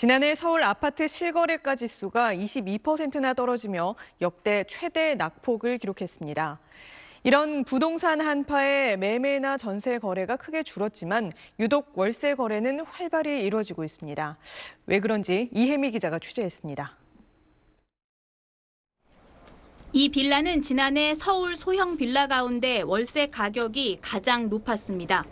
지난해 서울 아파트 실거래가 지수가 22%나 떨어지며 역대 최대 낙폭을 기록했습니다. 이런 부동산 한파에 매매나 전세 거래가 크게 줄었지만 유독 월세 거래는 활발히 이루어지고 있습니다. 왜 그런지 이혜미 기자가 취재했습니다. 이 빌라는 지난해 서울 소형 빌라 가운데 월세 가격이 가장 높았습니다.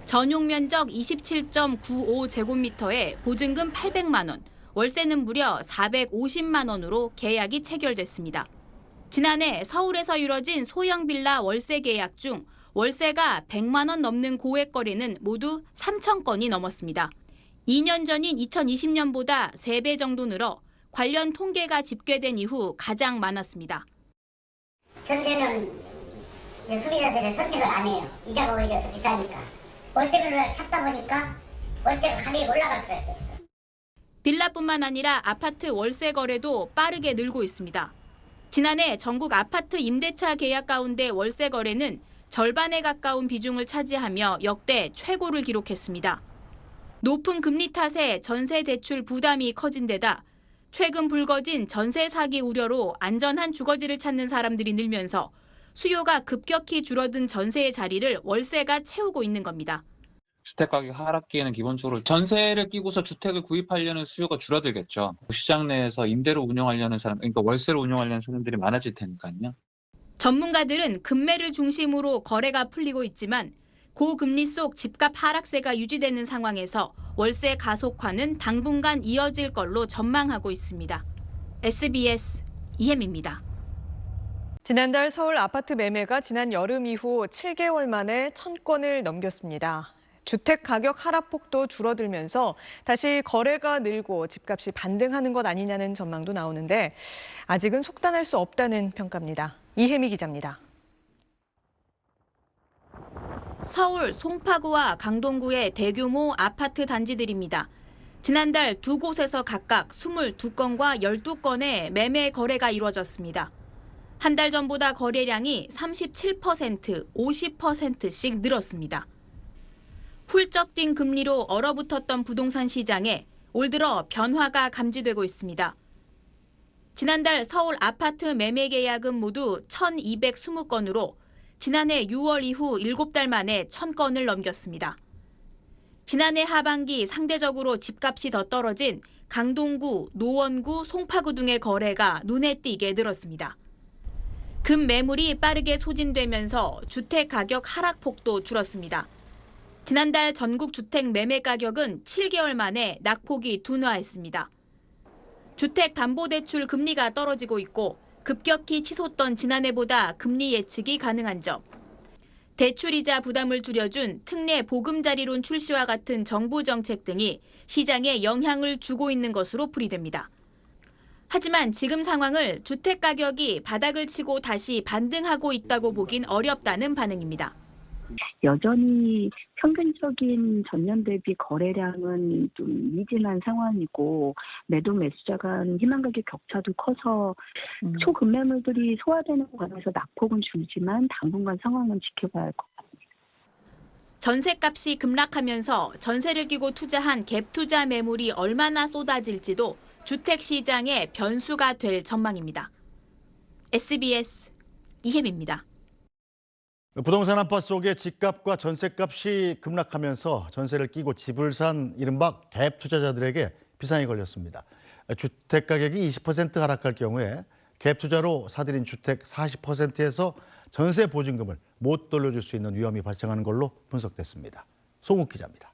전용 면적 27.95제곱미터에 보증금 800만 원, 월세는 무려 450만 원으로 계약이 체결됐습니다. 지난해 서울에서 이뤄진 소형 빌라 월세 계약 중 월세가 100만 원 넘는 고액 거래는 모두 3천 건이 넘었습니다. 2년 전인 2020년보다 3배 정도 늘어 관련 통계가 집계된 이후 가장 많았습니다. 전세는 소비자들의 선택을 안 해요. 이자가 오히려 더 비싸니까. 월세를 찾다 보니까 월세가 가격이 올라갈 수가 있어요. 빌라뿐만 아니라 아파트 월세 거래도 빠르게 늘고 있습니다. 지난해 전국 아파트 임대차 계약 가운데 월세 거래는 절반에 가까운 비중을 차지하며 역대 최고를 기록했습니다. 높은 금리 탓에 전세 대출 부담이 커진 데다 최근 불거진 전세 사기 우려로 안전한 주거지를 찾는 사람들이 늘면서 수요가 급격히 줄어든 전세의 자리를 월세가 채우고 있는 겁니다. 주택가격 하락기에는 기본적으로 전세를 끼고서 주택을 구입하려는 수요가 줄어들겠죠. 시장 내에서 임대로 운영하려는 사람, 그러니까 월세로 운영하려는 사람들이 많아질 테니까요. 전문가들은 금매를 중심으로 거래가 풀리고 있지만 고금리 속 집값 하락세가 유지되는 상황에서 월세 가속화는 당분간 이어질 걸로 전망하고 있습니다. SBS 이혜미입니다. 지난달 서울 아파트 매매가 지난 여름 이후 7개월 만에 1,000건을 넘겼습니다. 주택 가격 하락폭도 줄어들면서 다시 거래가 늘고 집값이 반등하는 것 아니냐는 전망도 나오는데 아직은 속단할 수 없다는 평가입니다. 이혜미 기자입니다. 서울 송파구와 강동구의 대규모 아파트 단지들입니다. 지난달 두 곳에서 각각 22건과 12건의 매매 거래가 이루어졌습니다. 한 달 전보다 거래량이 37%, 50%씩 늘었습니다. 훌쩍 뛴 금리로 얼어붙었던 부동산 시장에 올 들어 변화가 감지되고 있습니다. 지난달 서울 아파트 매매 계약은 모두 1,220건으로 지난해 6월 이후 7달 만에 1,000건을 넘겼습니다. 지난해 하반기 상대적으로 집값이 더 떨어진 강동구, 노원구, 송파구 등의 거래가 눈에 띄게 늘었습니다. 금 매물이 빠르게 소진되면서 주택 가격 하락폭도 줄었습니다. 지난달 전국 주택 매매 가격은 7개월 만에 낙폭이 둔화했습니다. 주택담보대출 금리가 떨어지고 있고 급격히 치솟던 지난해보다 금리 예측이 가능한 점, 대출이자 부담을 줄여준 특례 보금자리론 출시와 같은 정부 정책 등이 시장에 영향을 주고 있는 것으로 풀이됩니다. 하지만 지금 상황을 주택 가격이 바닥을 치고 다시 반등하고 있다고 보긴 어렵다는 반응입니다. 여전히 평균적인 전년 대비 거래량은 좀 미진한 상황이고 매도 매수자 간 희망 가격 격차도 커서 초급매물들이 소화되는 과정에서 낙폭은 줄지만 당분간 상황은 지켜봐야 할 것 같습니다. 전셋값이 급락하면서 전세를 끼고 투자한 갭 투자 매물이 얼마나 쏟아질지도 주택 시장의 변수가 될 전망입니다. SBS 이혜미입니다. 부동산 한파 속에 집값과 전셋값이 급락하면서 전세를 끼고 집을 산 이른바 갭 투자자들에게 비상이 걸렸습니다. 주택 가격이 20% 하락할 경우에 갭 투자로 사들인 주택 40%에서 전세 보증금을 못 돌려줄 수 있는 위험이 발생하는 걸로 분석됐습니다. 송욱 기자입니다.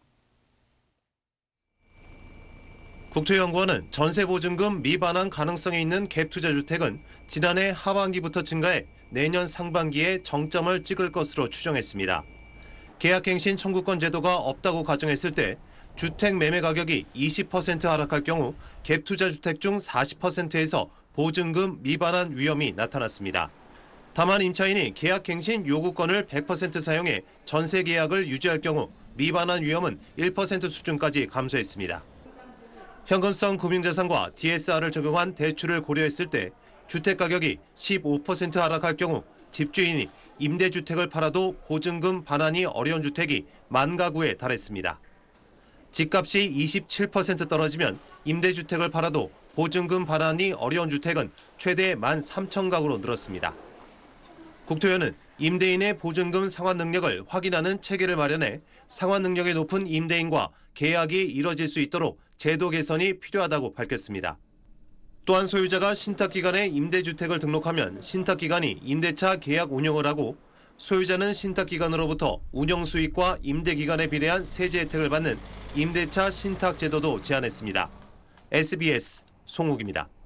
국토연구원은 전세보증금 미반환 가능성이 있는 갭 투자 주택은 지난해 하반기부터 증가해 내년 상반기에 정점을 찍을 것으로 추정했습니다. 계약갱신 청구권 제도가 없다고 가정했을 때 주택 매매 가격이 20% 하락할 경우 갭 투자 주택 중 40%에서 보증금 미반환 위험이 나타났습니다. 다만 임차인이 계약갱신 요구권을 100% 사용해 전세 계약을 유지할 경우 미반환 위험은 1% 수준까지 감소했습니다. 현금성 금융자산과 DSR을 적용한 대출을 고려했을 때 주택 가격이 15% 하락할 경우 집주인이 임대주택을 팔아도 보증금 반환이 어려운 주택이 10,000가구에 달했습니다. 집값이 27% 떨어지면 임대주택을 팔아도 보증금 반환이 어려운 주택은 최대 13,000가구로 늘었습니다. 국토위는 임대인의 보증금 상환 능력을 확인하는 체계를 마련해 상환 능력이 높은 임대인과 계약이 이뤄질 수 있도록 제도 개선이 필요하다고 밝혔습니다. 또한 소유자가 신탁기관에 임대주택을 등록하면 신탁기관이 임대차 계약 운영을 하고 소유자는 신탁기관으로부터 운영 수익과 임대기간에 비례한 세제 혜택을 받는 임대차 신탁제도도 제안했습니다. SBS 송욱입니다.